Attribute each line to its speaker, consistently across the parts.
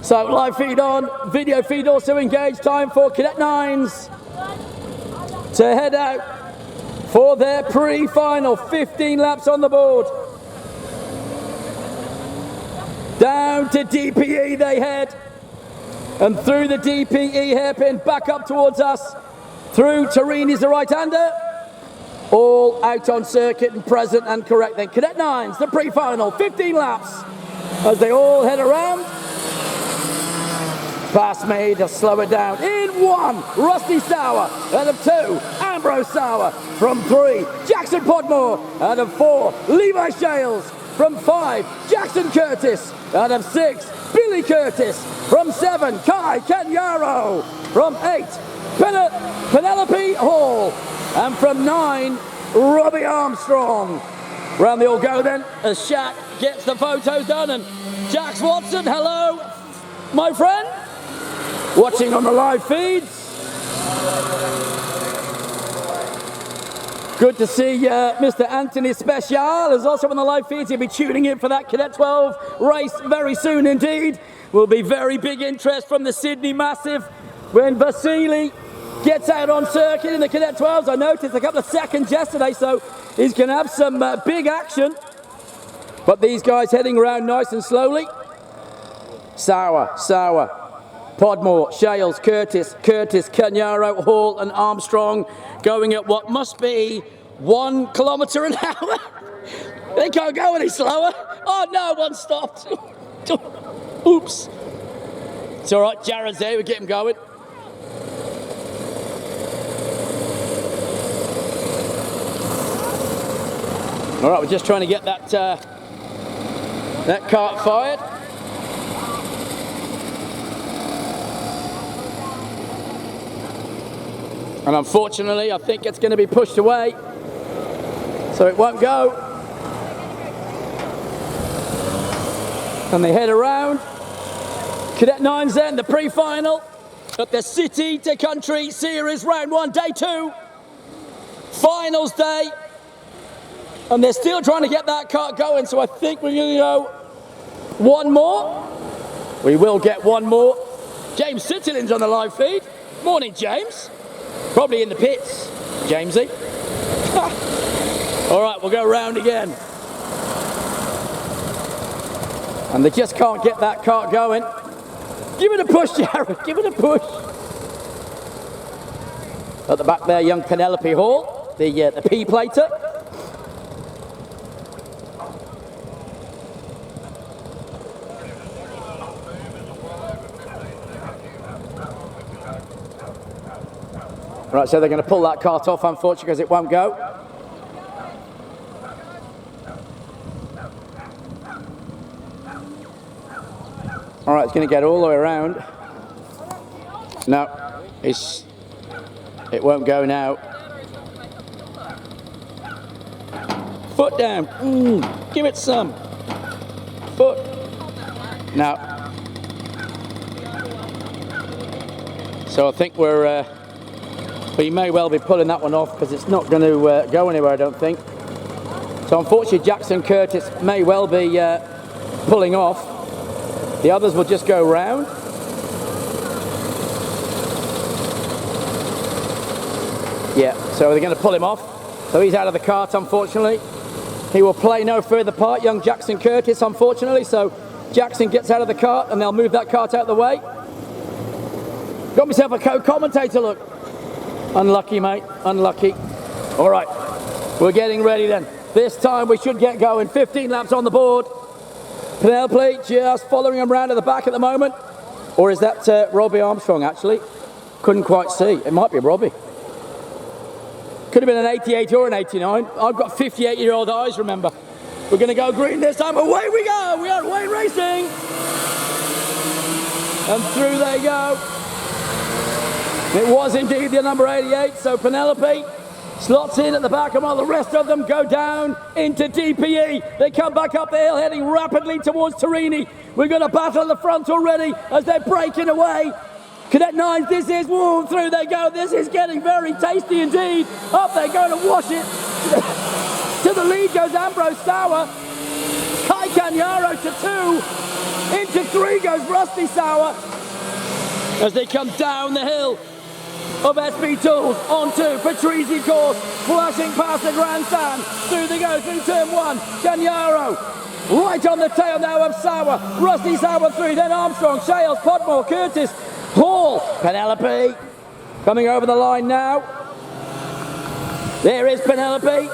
Speaker 1: So live feed on, video feed also engaged. Time for Cadet 9s to head out for their pre-final. 15 laps on the board. Down to DPE they head, and through the DPE hairpin back up towards us. Through Torini's the right-hander. All out on circuit and present and correct then. Cadet 9s, the pre-final, 15 laps as they all head around. Pass made to slow it down. In 1, Rusty Sauer. Out of 2, Ambrose Sauer. From 3, Jackson Podmore. Out of 4, Levi Shales. From 5, Jackson Curtis. Out of 6, Billy Curtis. From 7, Kai Kenyaro. From 8, Penelope Hall. And from 9, Robbie Armstrong. Round they all go then as Shaq gets the photos done. And Jax Watson, hello, my friend. Watching on the live feeds. Good to see Mr. Anthony Special is also on the live feeds. He'll be tuning in for that Cadet 12 race very soon indeed. Will be very big interest from the Sydney Massive when Vasily gets out on circuit in the Cadet 12s. I noticed a couple of seconds yesterday, so he's going to have some big action. But these guys heading around nice and slowly. Sauer, Podmore, Shales, Curtis, Kenyaro, Hall and Armstrong going at what must be 1 kilometre an hour. They can't go any slower. Oh no, one stopped. Oops. It's all right, Jared's there, we get him going. All right, we're just trying to get that cart fired. And unfortunately, I think it's going to be pushed away, so it won't go. And they head around. Cadet 9s then, the pre-final at the City to Country Series Round 1, Day 2. Finals day. And they're still trying to get that cart going, so I think we're going to go one more. We will get one more. James Sitterlin's on the live feed. Morning, James. Probably in the pits, Jamesy. All right, we'll go round again. And they just can't get that cart going. Give it a push, Jared, give it a push. At the back there, young Penelope Hall, the P-plater. Right, so they're going to pull that cart off, unfortunately, because it won't go. All right, it's going to get all the way around. No, it won't go now. Foot down. Give it some. Foot. No. So I think we may well be pulling that one off because it's not going to go anywhere, I don't think. So unfortunately, Jackson Curtis may well be pulling off. The others will just go round. Yeah, so they're going to pull him off. So he's out of the cart, unfortunately. He will play no further part, young Jackson Curtis, unfortunately. So Jackson gets out of the cart and they'll move that cart out of the way. Got myself a co-commentator, look. Unlucky, mate, unlucky. All right, we're getting ready then. This time we should get going. 15 laps on the board. Penelope just following him around at the back at the moment. Or is that Robbie Armstrong, actually? Couldn't quite see. It might be Robbie. Could have been an 88 or an 89. I've got 58-year-old eyes, remember. We're going to go green this time. Away we go. We are away racing. And through they go. It was indeed the number 88, so Penelope slots in at the back, and while the rest of them go down into DPE. They come back up the hill, heading rapidly towards Torini. We've got a battle at the front already as they're breaking away. Cadet 9s, this is, whoa, through they go. This is getting very tasty indeed. Up they go to wash it. To the lead goes Ambrose Sauer. Kai Kenyaro to 2. Into 3 goes Rusty Sour as they come down the hill of SP Tools onto Patrizi course, flashing past the grandstand. Through they go, through turn 1. Cagnaro right on the tail now of Sour. Rusty Sour through, then Armstrong, Shales, Podmore, Curtis, Hall, Penelope coming over the line now. There is Penelope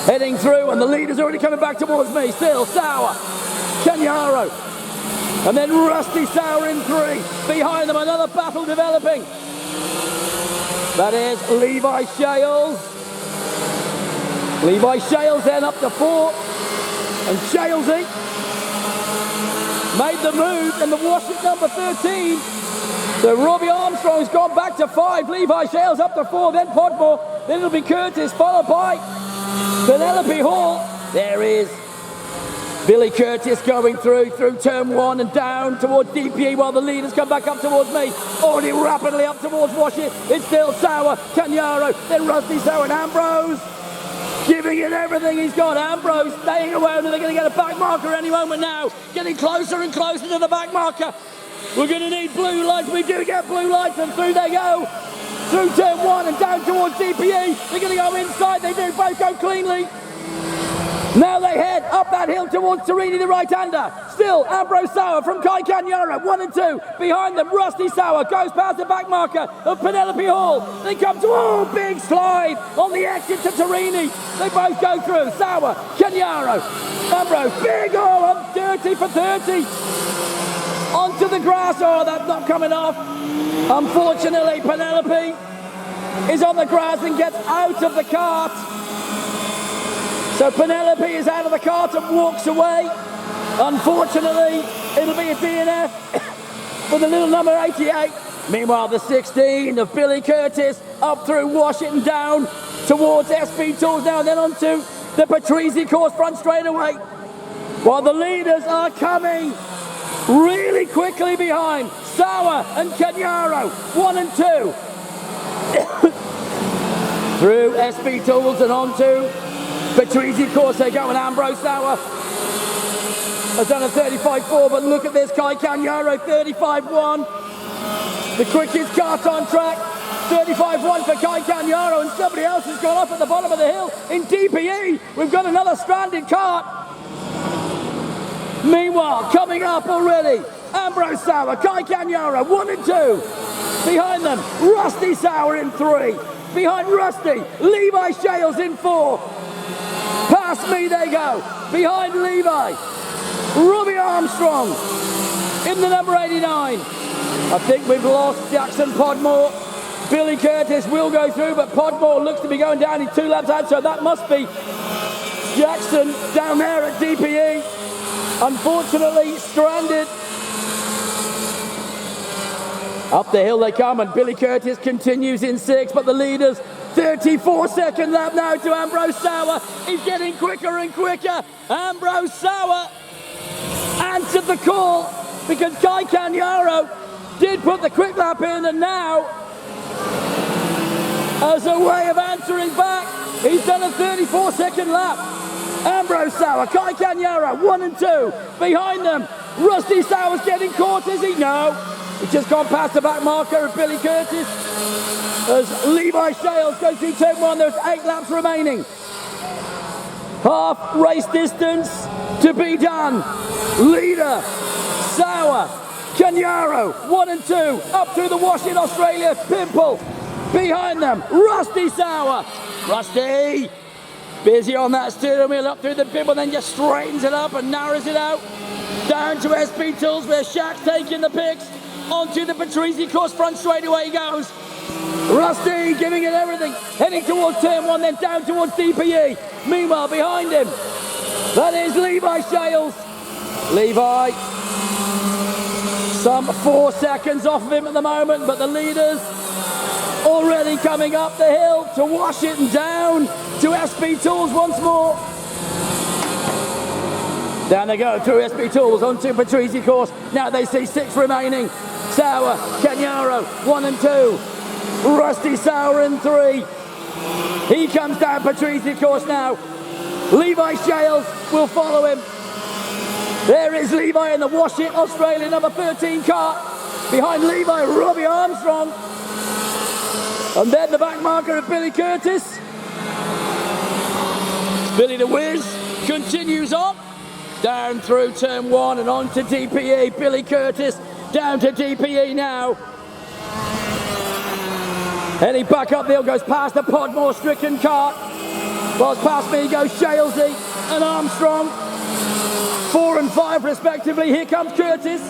Speaker 1: heading through, and the leader's already coming back towards me. Still Sour, Cagnaro, and then Rusty Sour in 3. Behind them, another battle developing. That is Levi Shales. Levi Shales then up to 4. And Shalesy made the move in the wash at number 13. So Robbie Armstrong's gone back to 5. Levi Shales up to 4. Then Podmore. Then it'll be Curtis, followed by Penelope Hall. There is Billy Curtis going through turn 1 and down towards DPE while the leaders come back up towards me. Already rapidly up towards Washit. It's still Sour, Cagnaro, then Rusty Sour and Ambrose. Giving it everything he's got. Ambrose staying away, and they're going to get a back marker any moment now. Getting closer and closer to the back marker. We're going to need blue lights. We do get blue lights, and through they go. Through turn 1 and down towards DPE. They're going to go inside. They do both go cleanly. Now they head up that hill towards Torini, the right-hander. Still, Ambrose Sour from Kai Cagnaro, 1 and 2. Behind them, Rusty Sour goes past the back marker of Penelope Hall. They come to, big slide on the exit to Torini. They both go through. Sour, Cagnaro, Ambrose, big, I'm dirty for 30. Onto the grass, that's not coming off. Unfortunately, Penelope is on the grass and gets out of the cart. So Penelope is out of the cart and walks away. Unfortunately, it'll be a DNF for the little number 88. Meanwhile, the 16 of Billy Curtis up through Washington down towards SP Tools now, and then onto the Patrizi course front straightaway. While the leaders are coming really quickly behind. Sour and Cagnaro, 1 and 2. Through SP Tools and onto Patrizi course they go, and Ambrose Sour has done a 35.4, but look at this, Kai Cagnaro, 35.1. The quickest kart on track, 35.1 for Kai Cagnaro, and somebody else has gone off at the bottom of the hill in DPE. We've got another stranded kart. Meanwhile, coming up already, Ambrose Sour, Kai Cagnaro, 1 and 2. Behind them, Rusty Sour in 3. Behind Rusty, Levi Shales in 4. Past me they go. Behind Levi, Robbie Armstrong in the number 89. I think we've lost Jackson Podmore. Billy Curtis will go through, but Podmore looks to be going down in 2 laps out, so that must be Jackson down there at DPE. Unfortunately, stranded. Up the hill they come, and Billy Curtis continues in 6, but the leaders, 34-second lap now to Ambrose Sour. He's getting quicker and quicker. Ambrose Sour answered the call because Kai Cagnaro did put the quick lap in, and now, as a way of answering back, he's done a 34-second lap. Ambrose Sour, Kai Cagnaro, 1 and 2. Behind them, Rusty Sour's getting caught, is he? No. He's just gone past the back marker of Billy Curtis. As Levi Shales goes through turn 1, there's 8 laps remaining. Half race distance to be done. Leader, Sour, Cagnaro, 1 and 2. Up through the wash in Australia, Pimple. Behind them, Rusty Sour. Rusty, busy on that steering wheel up through the Pimple, then just straightens it up and narrows it out. Down to SP Tools where Shaq's taking the picks. Onto the Patrizi course front straightaway he goes. Rusty giving it everything, heading towards turn 1, then down towards DPE. Meanwhile, behind him, that is Levi Shales. Levi, some 4 seconds off of him at the moment, but the leaders already coming up the hill to wash it and down to SP Tools once more. Down they go through SP Tools onto Patrizi course. Now they see 6 remaining. Sour, Cagnaro, 1 and 2. Rusty Sour in 3. He comes down Patrizi course now. Levi Shales will follow him. There is Levi in the Wash It Australia number 13 car. Behind Levi, Robbie Armstrong. And then the back marker of Billy Curtis. Billy the Whiz continues on. Down through turn 1 and on to DPE. Billy Curtis down to DPE now. Heading back up the hill, goes past the Podmore stricken car. Whilst past me goes Shalesy and Armstrong. 4 and 5 respectively. Here comes Curtis.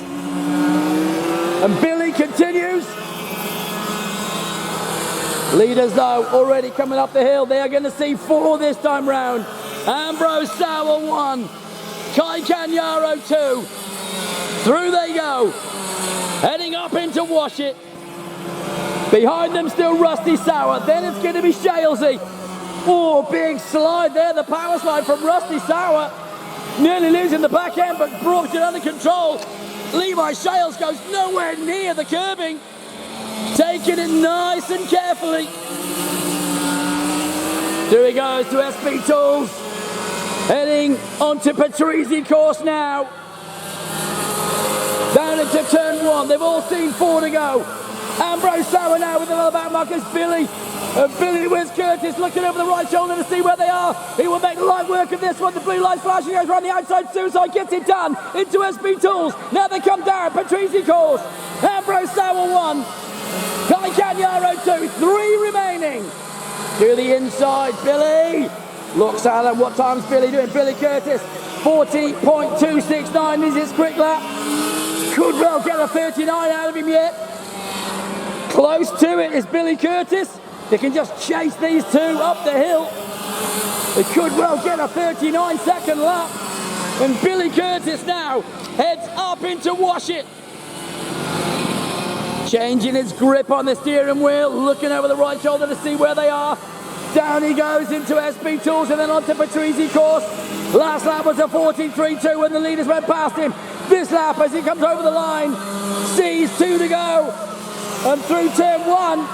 Speaker 1: And Billy continues. Leaders though already coming up the hill. They are going to see 4 this time round. Ambrose Sauer 1. Kai Kanyaro 2. Through they go. Heading up into Wash It. Behind them still Rusty Sauer. Then it's going to be Shalesy. Oh, big slide there. The power slide from Rusty Sauer. Nearly losing the back end, but brought it under control. Levi Shales goes nowhere near the curbing. Taking it nice and carefully. There he goes to SP Tools. Heading onto Patrizi course now. Down into turn 1. They've all seen 4 to go. Ambrose Sauer now with another back markers. Billy. Billy Wiz Curtis looking over the right shoulder to see where they are. He will make light work of this one. The blue lights flashing, goes around the outside. Suicide gets it done into SP Tools. Now they come down. Patrizi course. Ambrose Sauer 1. Kai Kanyaro 2. 3 remaining. To the inside. Billy. Looks at him. What time's Billy doing? Billy Curtis. 40.269 is his quick lap. Could well get a 39 out of him yet. Close to it is Billy Curtis. They can just chase these 2 up the hill. They could well get a 39-second lap. And Billy Curtis now heads up into Wash It. Changing his grip on the steering wheel, looking over the right shoulder to see where they are. Down he goes into SP Tools and then onto Patrizi course. Last lap was a 43.2 when the leaders went past him. This lap, as he comes over the line, sees 2 to go. And through turn 1,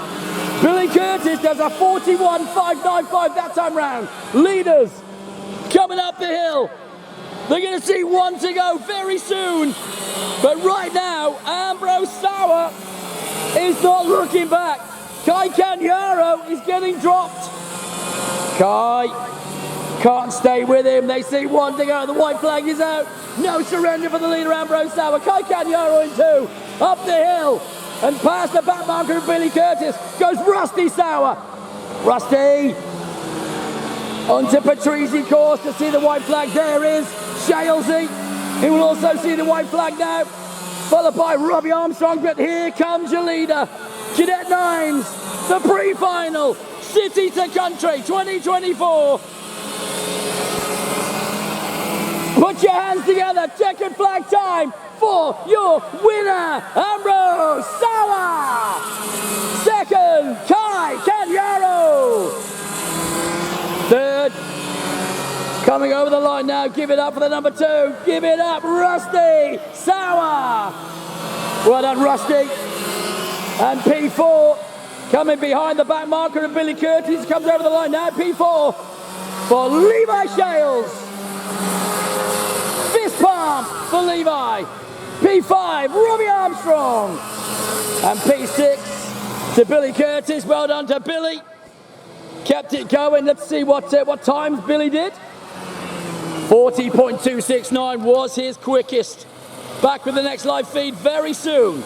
Speaker 1: Billy Curtis does a 41.595 that time round. Leaders coming up the hill. They're going to see 1 to go very soon. But right now, Ambrose Sauer is not looking back. Kai Kanyaro is getting dropped. Kai can't stay with him. They see 1 to go. The white flag is out. No surrender for the leader, Ambrose Sauer. Kai Kanyaro in 2. Up the hill. And past the back marker of Billy Curtis goes Rusty Sauer. Rusty onto Patrizi course to see the white flag. There is Shalesy. He will also see the white flag now. Followed by Robbie Armstrong. But here comes your leader. Cadet 9s. The pre-final. City to Country 2024. Put your hands together. Checkered flag time for your winner, Ambrose Sauer. Second, Kai Kanyaro. Third, coming over the line now. Give it up for the number 2. Give it up, Rusty Sauer. Well done, Rusty. And P4 coming behind the back marker of Billy Curtis. Comes over the line now. P4 for Levi Shales. Fist pump for Levi. P5, Robbie Armstrong. And P6 to Billy Curtis. Well done to Billy. Kept it going. Let's see what times Billy did. 40.269 was his quickest. Back with the next live feed very soon.